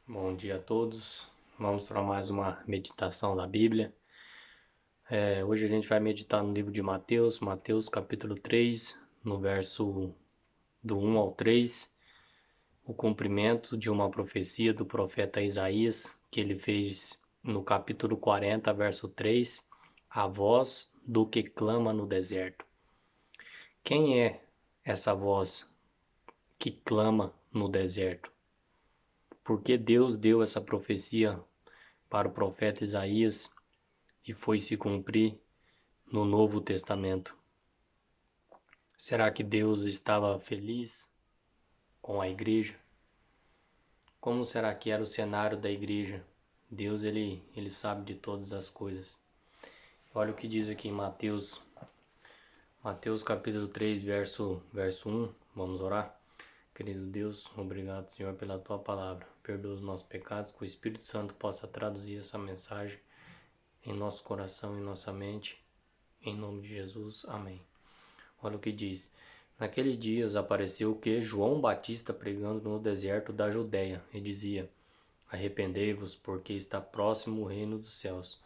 Bom dia a todos. Vamos para mais uma meditação da Bíblia. Hoje a gente vai meditar no livro de Mateus, Mateus capítulo 3, no verso do 1 ao 3, o cumprimento de uma profecia do profeta Isaías, que ele fez no capítulo 40, verso 3, a voz do que clama no deserto. Quem é essa voz que clama no deserto? Por que Deus deu essa profecia para o profeta Isaías e foi se cumprir no Novo Testamento? Será que Deus estava feliz com a igreja? Como será que era o cenário da igreja? Deus, ele sabe de todas as coisas. Olha o que diz aqui em Mateus capítulo 3, verso 1. Vamos orar? Querido Deus, obrigado, Senhor, pela Tua palavra. Perdoa os nossos pecados, que o Espírito Santo possa traduzir essa mensagem em nosso coração e nossa mente. Em nome de Jesus, amém. Olha o que diz. Naqueles dias apareceu que João Batista pregando no deserto da Judéia e dizia: Arrependei-vos, porque está próximo o reino dos céus.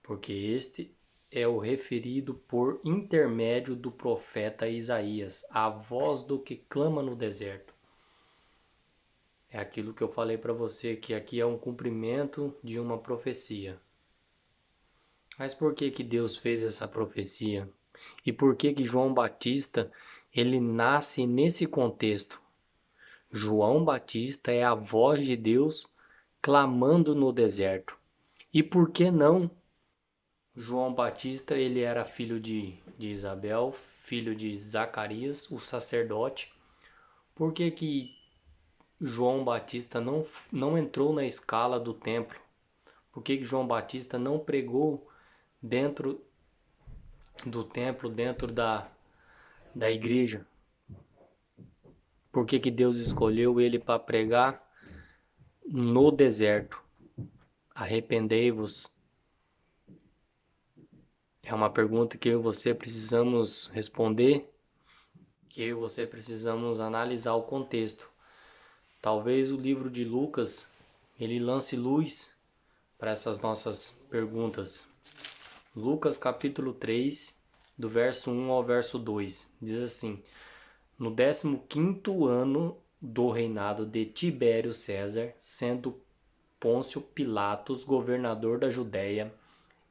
Porque este é o referido por intermédio do profeta Isaías, a voz do que clama no deserto. É aquilo que eu falei para você, que aqui é um cumprimento de uma profecia. Mas por que que Deus fez essa profecia? E por que que João Batista ele nasce nesse contexto? João Batista é a voz de Deus clamando no deserto. E por que não? João Batista ele era filho de Isabel, filho de Zacarias, o sacerdote. Por que que João Batista não entrou na escala do templo? Por que que João Batista não pregou dentro do templo, dentro da igreja? Por que que Deus escolheu ele para pregar no deserto? Arrependei-vos. É uma pergunta que eu e você precisamos responder, que eu e você precisamos analisar o contexto. Talvez o livro de Lucas ele lance luz para essas nossas perguntas. Lucas capítulo 3, do verso 1 ao verso 2, diz assim: No 15º ano do reinado de Tibério César, sendo Pôncio Pilatos governador da Judéia,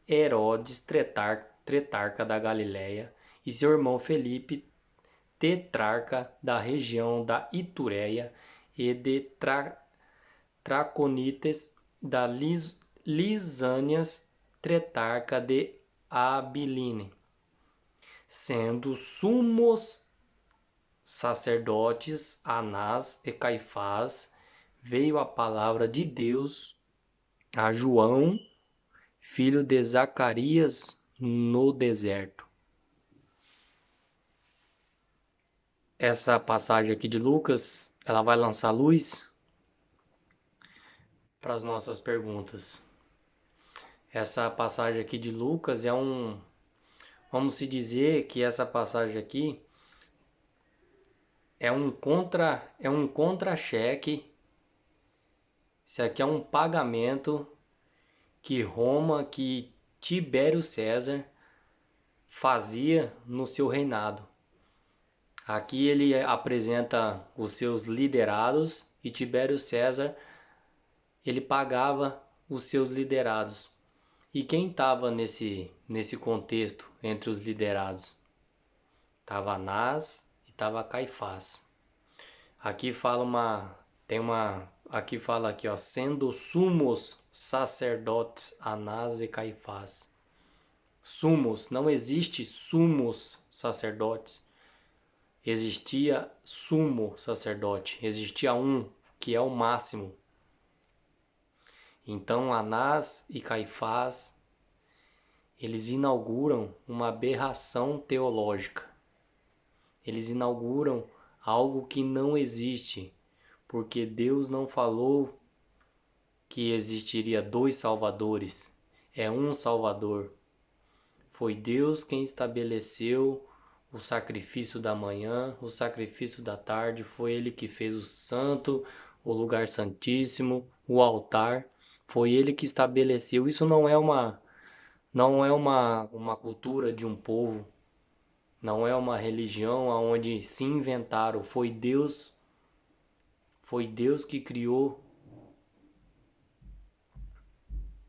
Herodes tetrarca da Galiléia e seu irmão Felipe tetrarca da região da Itureia e de Traconites da Lisânias tetrarca de Abiline, sendo sumos sacerdotes Anás e Caifás, veio a palavra de Deus a João, filho de Zacarias, no deserto. Essa passagem aqui de Lucas, ela vai lançar luz para as nossas perguntas. Essa passagem aqui de Lucas vamos se dizer que essa passagem aqui é um contra-cheque. Isso aqui é um pagamento que Tibério César fazia no seu reinado. Aqui ele apresenta os seus liderados e Tibério César ele pagava os seus liderados. E quem estava nesse contexto entre os liderados? Estava Anás e estava Caifás. Aqui aqui fala aqui, ó, sendo sumos sacerdotes Anás e Caifás. Sumos, não existe sumos sacerdotes. Existia sumo sacerdote, existia um que é o máximo. Então Anás e Caifás, eles inauguram uma aberração teológica. Eles inauguram algo que não existe, porque Deus não falou que existiria dois salvadores, é um Salvador. Foi Deus quem estabeleceu o sacrifício da manhã, o sacrifício da tarde, foi Ele que fez o santo, o lugar santíssimo, o altar. Foi ele que estabeleceu. Isso não é uma cultura de um povo, não é uma religião aonde se inventaram. Foi Deus que criou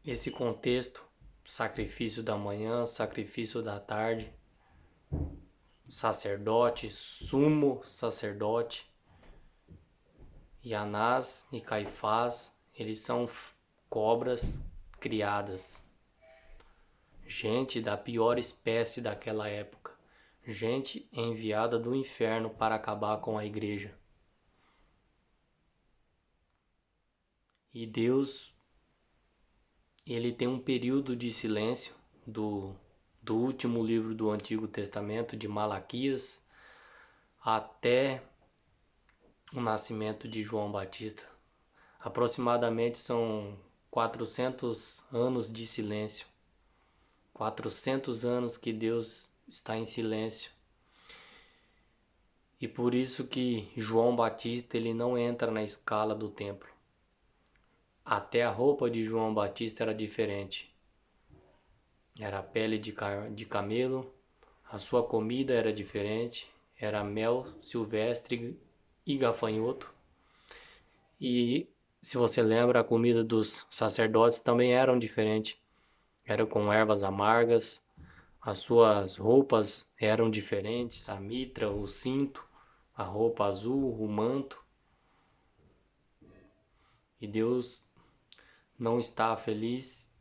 esse contexto, sacrifício da manhã, sacrifício da tarde, sacerdote, sumo sacerdote, e Anás e Caifás, eles são cobras criadas, gente da pior espécie daquela época, gente enviada do inferno para acabar com a igreja. E Deus, ele tem um período de silêncio do último livro do Antigo Testamento, de Malaquias, até o nascimento de João Batista. Aproximadamente são 400 anos de silêncio. 400 anos que Deus está em silêncio. E por isso que João Batista ele não entra na escala do templo. Até a roupa de João Batista era diferente. Era pele de camelo, a sua comida era diferente, era mel silvestre e gafanhoto. E se você lembra, a comida dos sacerdotes também era diferente. Era com ervas amargas, as suas roupas eram diferentes, a mitra, o cinto, a roupa azul, o manto. E Deus não está feliz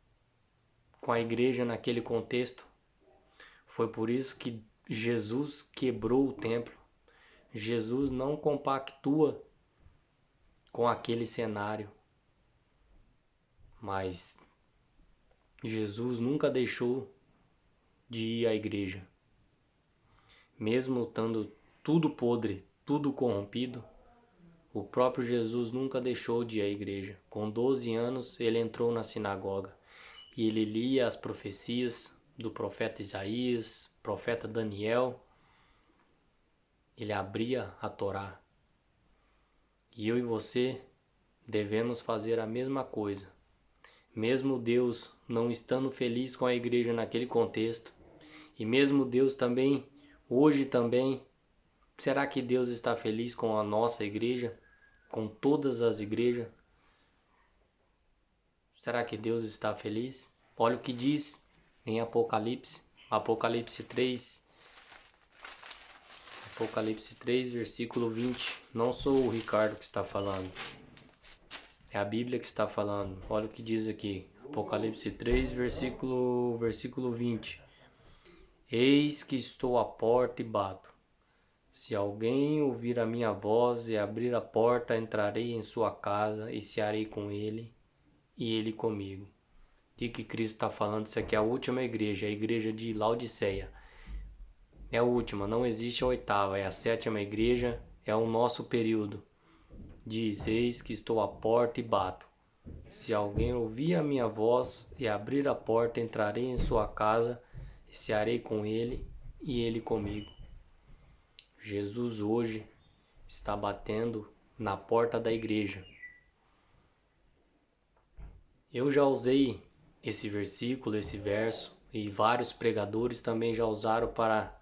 com a igreja naquele contexto. Foi por isso que Jesus quebrou o templo. Jesus não compactua com aquele cenário. Mas Jesus nunca deixou de ir à igreja. Mesmo estando tudo podre, tudo corrompido, o próprio Jesus nunca deixou de ir à igreja. Com 12 anos ele entrou na sinagoga e ele lia as profecias do profeta Isaías, profeta Daniel. Ele abria a Torá. E eu e você devemos fazer a mesma coisa. Mesmo Deus não estando feliz com a igreja naquele contexto, e mesmo Deus também, hoje também, será que Deus está feliz com a nossa igreja? Com todas as igrejas? Será que Deus está feliz? Olha o que diz em Apocalipse 3, versículo 20. Não sou o Ricardo que está falando, é a Bíblia que está falando. Olha o que diz aqui, Apocalipse 3, versículo 20. Eis que estou à porta e bato. Se alguém ouvir a minha voz e abrir a porta, entrarei em sua casa e cearei com ele e ele comigo. O que Cristo está falando? Isso aqui é a última igreja, a igreja de Laodiceia. É a última, não existe a oitava, é a sétima igreja, é o nosso período. Diz, eis que estou à porta e bato. Se alguém ouvir a minha voz e abrir a porta, entrarei em sua casa e cearei com ele e ele comigo. Jesus hoje está batendo na porta da igreja. Eu já usei esse versículo, esse verso, e vários pregadores também já usaram para...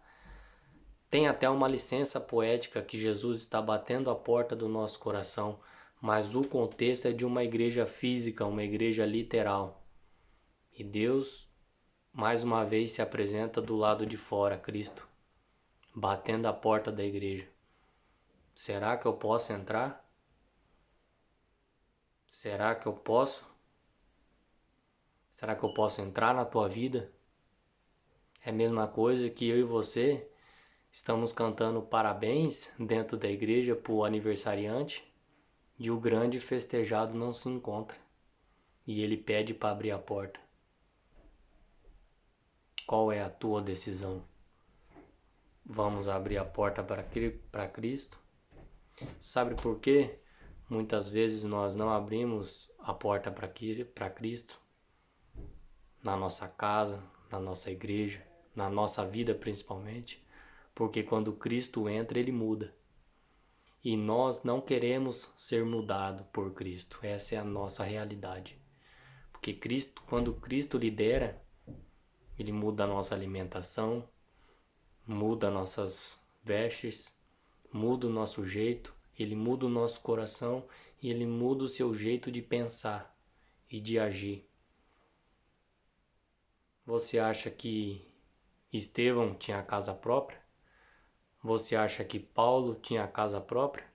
Tem até uma licença poética que Jesus está batendo a porta do nosso coração, mas o contexto é de uma igreja física, uma igreja literal. E Deus, mais uma vez, se apresenta do lado de fora, Cristo, batendo a porta da igreja. Será que eu posso entrar? Será que eu posso? Será que eu posso entrar na tua vida? É a mesma coisa que eu e você estamos cantando parabéns dentro da igreja para o aniversariante e o grande festejado não se encontra. E ele pede para abrir a porta. Qual é a tua decisão? Vamos abrir a porta para Cristo? Sabe por quê? Muitas vezes nós não abrimos a porta para Cristo na nossa casa, na nossa igreja, na nossa vida principalmente, porque quando Cristo entra, ele muda. E nós não queremos ser mudados por Cristo. Essa é a nossa realidade. Porque Cristo, quando Cristo lidera, Ele muda a nossa alimentação, muda nossas vestes, muda o nosso jeito, Ele muda o nosso coração e Ele muda o seu jeito de pensar e de agir. Você acha que Estevão tinha casa própria? Você acha que Paulo tinha casa própria?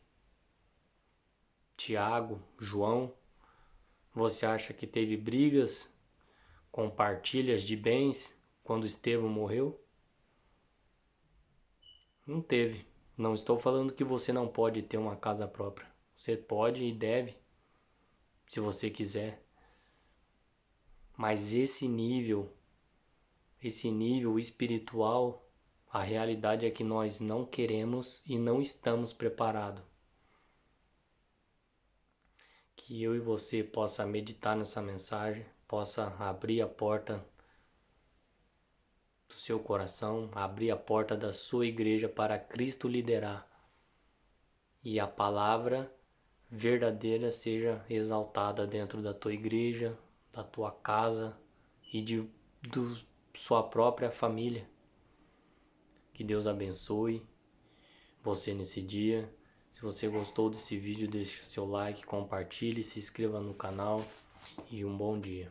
Tiago, João? Você acha que teve brigas com partilhas de bens quando Estevão morreu? Não teve. Não estou falando que você não pode ter uma casa própria. Você pode e deve, se você quiser. Mas esse nível espiritual, a realidade é que nós não queremos e não estamos preparados. Que eu e você possa meditar nessa mensagem, possa abrir a porta do seu coração, abrir a porta da sua igreja para Cristo liderar. E a palavra verdadeira seja exaltada dentro da tua igreja, da tua casa e de sua própria família. Que Deus abençoe você nesse dia. Se você gostou desse vídeo, deixe seu like, compartilhe, se inscreva no canal e um bom dia.